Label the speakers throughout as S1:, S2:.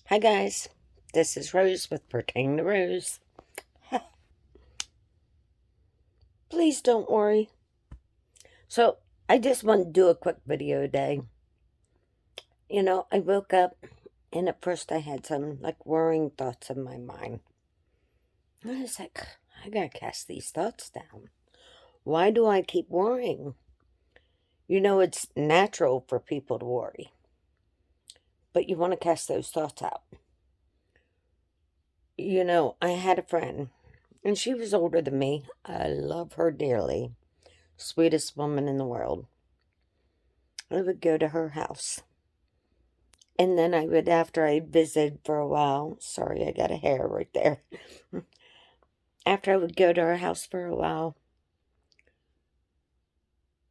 S1: Hi guys, this is Rose with Pertaining to Rose. Please don't worry. So, I just want to do a quick video today. I woke up and at first I had some worrying thoughts in my mind. I was like, I gotta cast these thoughts down. Why do I keep worrying? It's natural for people to worry, but you want to cast those thoughts out. I had a friend, and she was older than me. I love her dearly. Sweetest woman in the world. I would go to her house. And then I would, after I visited for a while, sorry, I got a hair right there. After I would go to her house for a while,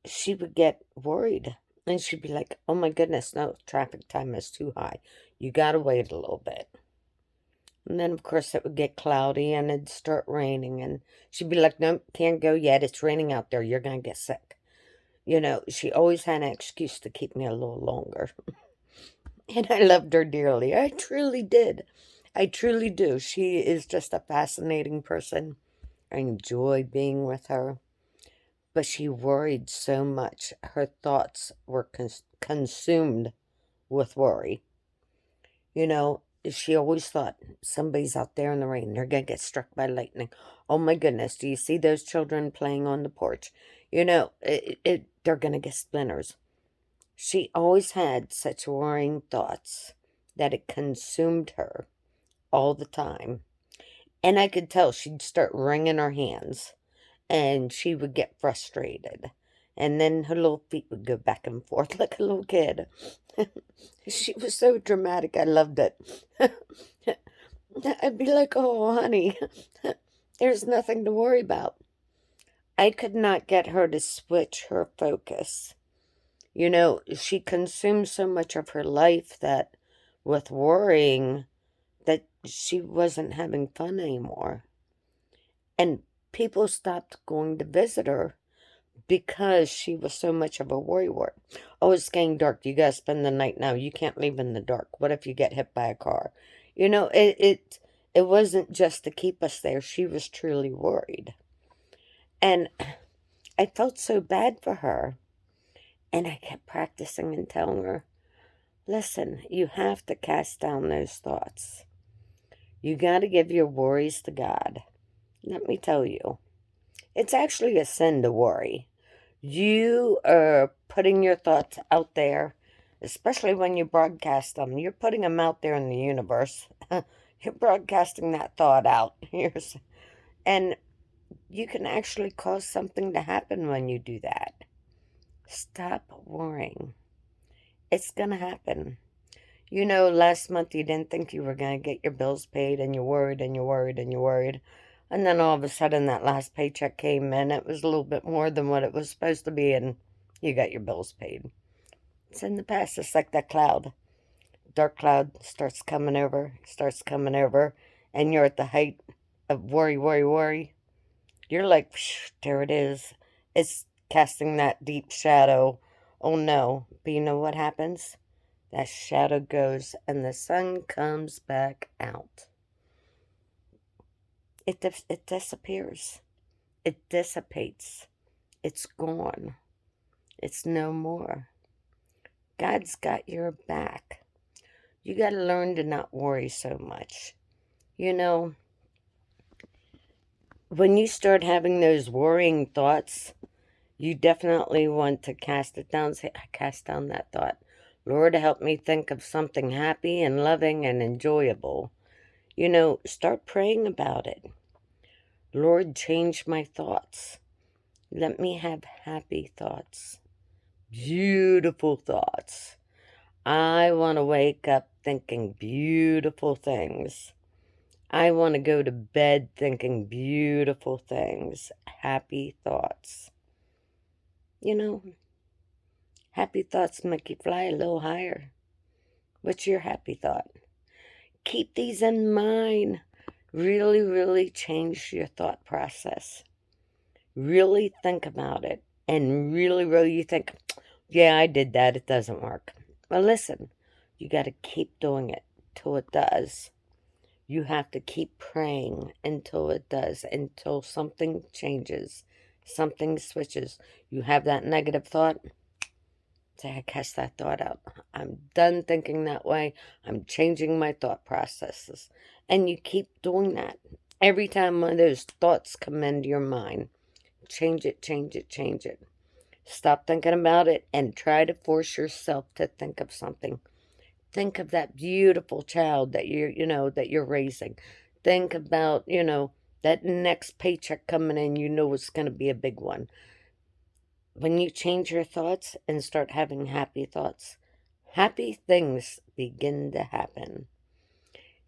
S1: she would get worried. And she'd be like, oh my goodness, no, traffic time is too high. You gotta wait a little bit. And then, of course, it would get cloudy and it'd start raining. And she'd be like, no, can't go yet. It's raining out there. You're gonna get sick. She always had an excuse to keep me a little longer. And I loved her dearly. I truly did. I truly do. She is just a fascinating person. I enjoy being with her. But she worried so much. Her thoughts were consumed with worry. She always thought, somebody's out there in the rain. They're going to get struck by lightning. Oh my goodness, do you see those children playing on the porch? They're going to get splinters. She always had such worrying thoughts that it consumed her all the time. And I could tell she'd start wringing her hands and she would get frustrated. And then her little feet would go back and forth like a little kid. She was so dramatic. I loved it. I'd be like, oh, honey, there's nothing to worry about. I could not get her to switch her focus. She consumed so much of her life that with worrying that she wasn't having fun anymore. And people stopped going to visit her because she was so much of a worrywart. Oh, it's getting dark. You gotta spend the night now. You can't leave in the dark. What if you get hit by a car? It wasn't just to keep us there. She was truly worried. And I felt so bad for her. And I kept practicing and telling her, listen, you have to cast down those thoughts. You got to give your worries to God. Let me tell you, it's actually a sin to worry. You are putting your thoughts out there, especially when you broadcast them. You're putting them out there in the universe. You're broadcasting that thought out. And you can actually cause something to happen when you do that. Stop worrying. It's going to happen. Last month you didn't think you were going to get your bills paid and you worried and you worried and you worried. And then all of a sudden that last paycheck came in. It was a little bit more than what it was supposed to be and you got your bills paid. It's in the past. It's like that cloud. Dark cloud starts coming over, and you're at the height of worry, worry, worry. You're like, there it is. It's casting that deep shadow. Oh no. But you know what happens? That shadow goes and the sun comes back out. It disappears. It dissipates. It's gone. It's no more. God's got your back. You got to learn to not worry so much. When you start having those worrying thoughts, you definitely want to cast it down. Say, I cast down that thought. Lord, help me think of something happy and loving and enjoyable. Start praying about it. Lord, change my thoughts. Let me have happy thoughts. Beautiful thoughts. I want to wake up thinking beautiful things. I want to go to bed thinking beautiful things. Happy thoughts. Happy thoughts make you fly a little higher. What's your happy thought? Keep these in mind. Really, really change your thought process. Really think about it. And really, really you think, yeah, I did that. It doesn't work. Well, listen, you got to keep doing it. till it does. You have to keep praying until it does, until something changes, something switches. You have that negative thought, say, I cast that thought out. I'm done thinking that way. I'm changing my thought processes. And you keep doing that. Every time one of those thoughts come into your mind, change it, change it, change it. Stop thinking about it and try to force yourself to think of something. Think of that beautiful child that that you're raising. Think about, that next paycheck coming in, it's going to be a big one. When you change your thoughts and start having happy thoughts, happy things begin to happen.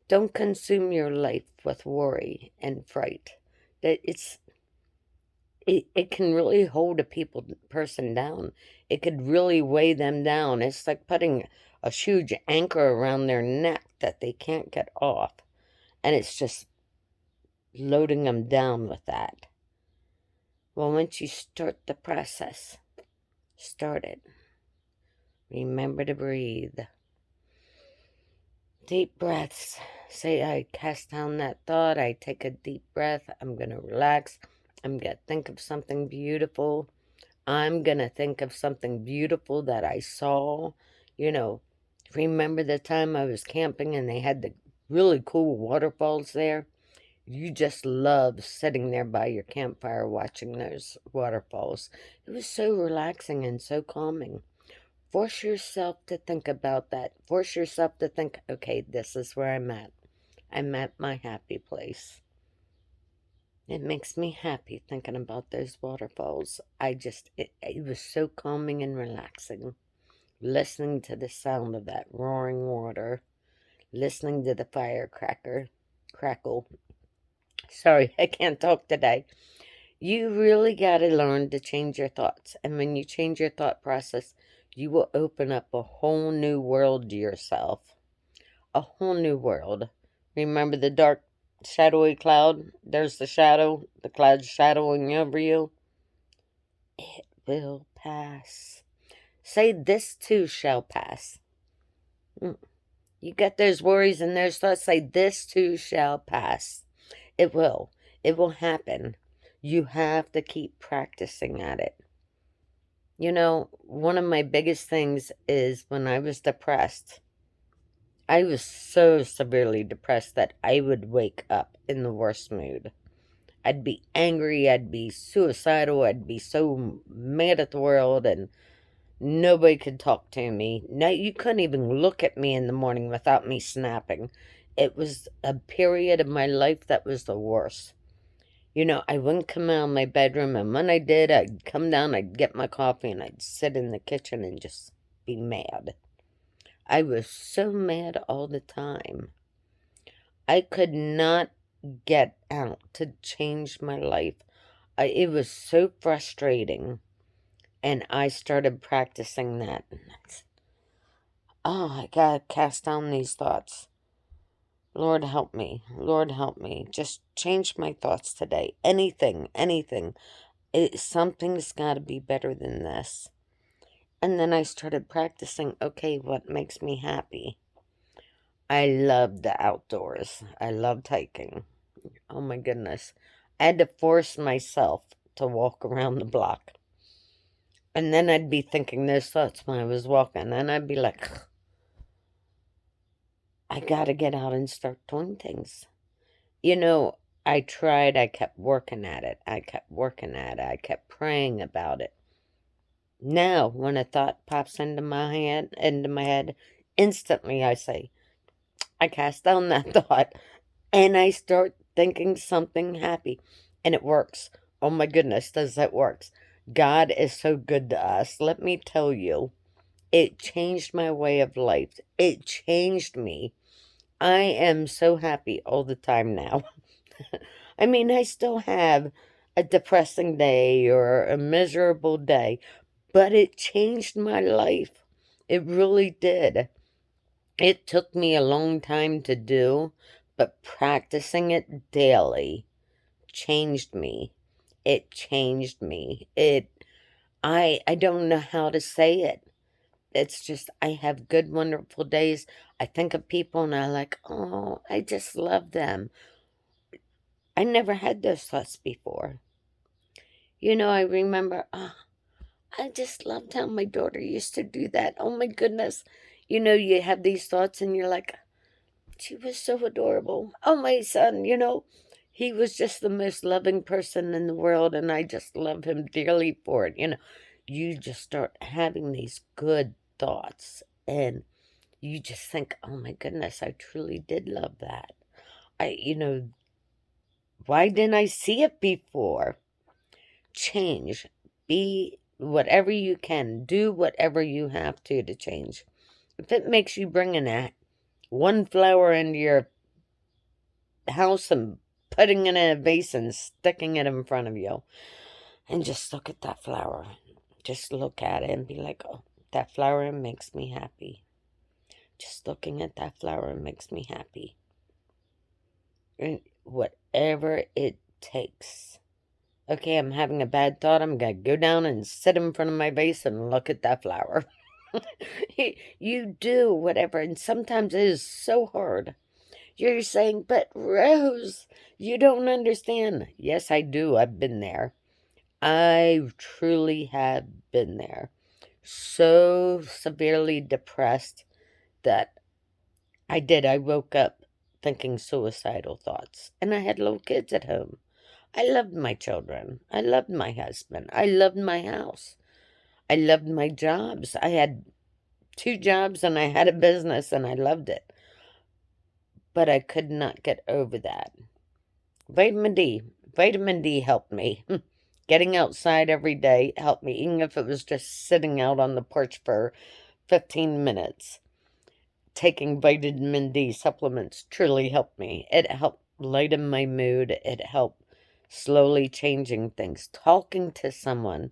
S1: Don't consume your life with worry and fright. That it can really hold person down. It could really weigh them down. It's like putting a huge anchor around their neck that they can't get off. And it's just loading them down with that. Well, once you start the process, start it. Remember to breathe. Deep breaths. Say, I cast down that thought. I take a deep breath. I'm going to relax. I'm going to think of something beautiful. I'm going to think of something beautiful that I saw. Remember the time I was camping and they had the really cool waterfalls there? You just love sitting there by your campfire watching those waterfalls. It was so relaxing and so calming. Force yourself to think about that. Force yourself to think, okay, this is where I'm at. I'm at my happy place. It makes me happy thinking about those waterfalls. It was so calming and relaxing. Listening to the sound of that roaring water. Listening to the crackle. Sorry, I can't talk today. You really got to learn to change your thoughts. And when you change your thought process, you will open up a whole new world to yourself. A whole new world. Remember the dark, shadowy cloud? There's the shadow. The cloud's shadowing over you. It will pass. Say, this too shall pass. You get those worries and those thoughts. Say, this too shall pass. It will. It will happen. You have to keep practicing at it. One of my biggest things is when I was depressed, I was so severely depressed that I would wake up in the worst mood. I'd be angry, I'd be suicidal, I'd be so mad at the world, and nobody could talk to me. No, you couldn't even look at me in the morning without me snapping. It was a period of my life that was the worst. I wouldn't come out of my bedroom, and when I did, I'd come down, I'd get my coffee, and I'd sit in the kitchen and just be mad. I was so mad all the time. I could not get out to change my life. It was so frustrating, and I started practicing that. I gotta cast down these thoughts. Lord, help me. Lord, help me. Just change my thoughts today. Anything. Something's got to be better than this. And then I started practicing, okay, what makes me happy? I love the outdoors. I loved hiking. Oh my goodness. I had to force myself to walk around the block. And then I'd be thinking those thoughts when I was walking. And I'd be like, I gotta get out and start doing things. I tried, I kept working at it. I kept praying about it. Now, when a thought pops into my head, instantly I say, I cast down that thought, and I start thinking something happy, and it works. Oh my goodness, does that work? God is so good to us. Let me tell you, it changed my way of life. It changed me. I am so happy all the time now. I still have a depressing day or a miserable day, but it changed my life. It really did. It took me a long time to do, but practicing it daily changed me. It changed me. I don't know how to say it. it's just, I have good, wonderful days. I think of people and I like, oh, I just love them. I never had those thoughts before. I remember, I just loved how my daughter used to do that. Oh my goodness. You have these thoughts and you're like, she was so adorable. Oh, my son, he was just the most loving person in the world, and I just love him dearly for it. You just start having these good thoughts, and you just think, oh my goodness, I truly did love that. Why didn't I see it before? Change. Be whatever you can. Do whatever you have to change. If it makes you bring in one flower into your house and putting it in a vase and sticking it in front of you, and just look at that flower. Just look at it and be like, oh, that flower makes me happy. Just looking at that flower makes me happy. And whatever it takes. Okay, I'm having a bad thought. I'm going to go down and sit in front of my vase and look at that flower. You do whatever, and sometimes it is so hard. You're saying, but Rose, you don't understand. Yes, I do. I've been there. I truly have been there. So severely depressed that I woke up thinking suicidal thoughts. And I had little kids at home. I loved my children. I loved my husband. I loved my house. I loved my jobs. I had 2 jobs and I had a business and I loved it. But I could not get over that. Vitamin D. Vitamin D helped me. Getting outside every day helped me, even if it was just sitting out on the porch for 15 minutes. Taking vitamin D supplements truly helped me. It helped lighten my mood. It helped slowly changing things. Talking to someone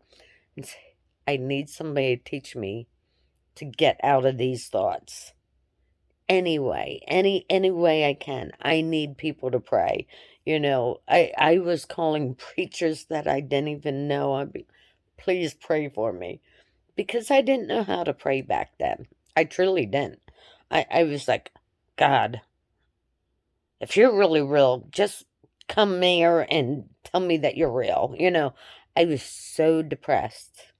S1: and say, I need somebody to teach me to get out of these thoughts. Anyway, any way I can. I need people to pray. I was calling preachers that I didn't even know. Please pray for me. Because I didn't know how to pray back then. I truly didn't. I was like, God, if you're really real, just come here and tell me that you're real. I was so depressed.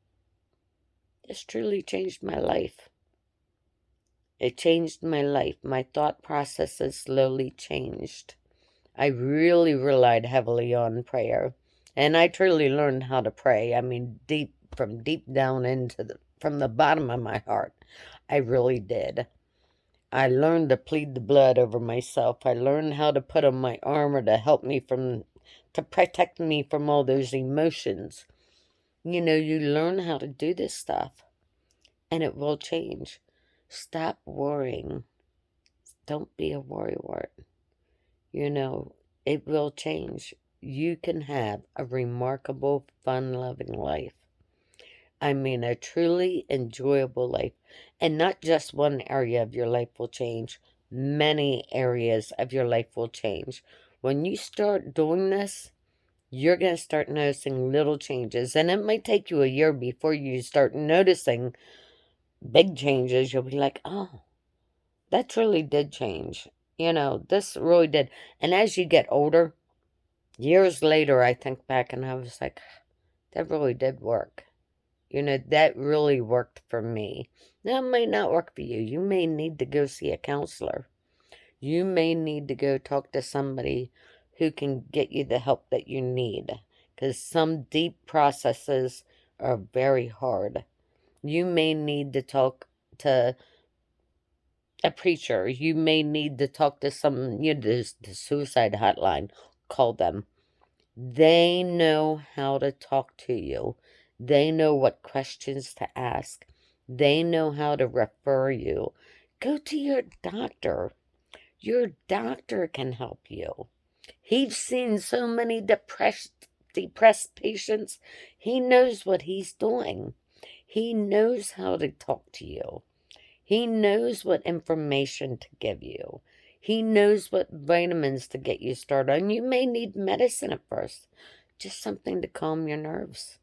S1: This truly changed my life. It changed my life. My thought processes slowly changed. I really relied heavily on prayer. And I truly learned how to pray. I mean, from deep down from the bottom of my heart. I really did. I learned to plead the blood over myself. I learned how to put on my armor to help me to protect me from all those emotions. You learn how to do this stuff, and it will change. Stop worrying. Don't be a worrywart. It will change. You can have a remarkable, fun-loving life. I mean, a truly enjoyable life. And not just one area of your life will change. Many areas of your life will change. When you start doing this, you're going to start noticing little changes. And it might take you a year before you start noticing big changes. You'll be like, oh, that really did change. This really did. And as you get older, years later, I think back and I was like, that really did work. That really worked for me. That might not work for you. You may need to go see a counselor. You may need to go talk to somebody who can get you the help that you need. Because some deep processes are very hard. You may need to talk to a preacher. You may need to talk to the suicide hotline. Call them. They know how to talk to you. They know what questions to ask. They know how to refer you. Go to your doctor. Your doctor can help you. He's seen so many depressed patients. He knows what he's doing. He knows how to talk to you. He knows what information to give you. He knows what vitamins to get you started on. You may need medicine at first. Just something to calm your nerves.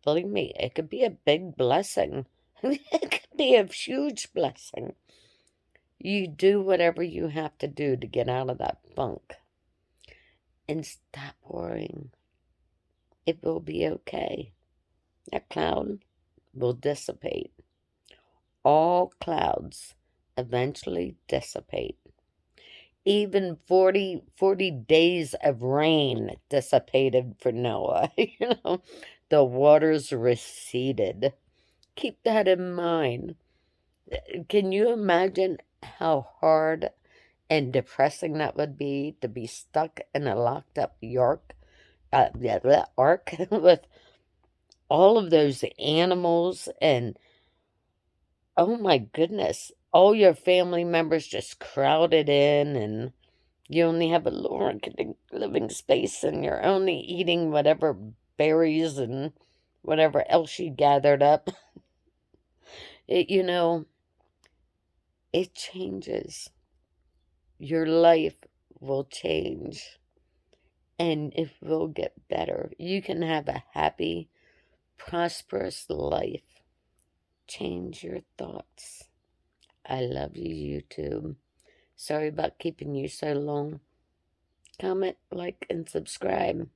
S1: Believe me, it could be a big blessing It could be a huge blessing. You do whatever you have to do to get out of that funk and stop worrying. It will be okay. That cloud will dissipate. All clouds eventually dissipate. Even 40 days of rain dissipated for Noah. The waters receded. Keep that in mind. Can you imagine how hard and depressing that would be to be stuck in a locked up ark with all of those animals and, oh my goodness, all your family members just crowded in, and you only have a little living space, and you're only eating whatever berries and whatever else you gathered up. It, it changes. Your life will change, and it will get better. You can have a happy, prosperous life. Change your thoughts. I love you, YouTube. Sorry about keeping you so long. Comment, like, and subscribe.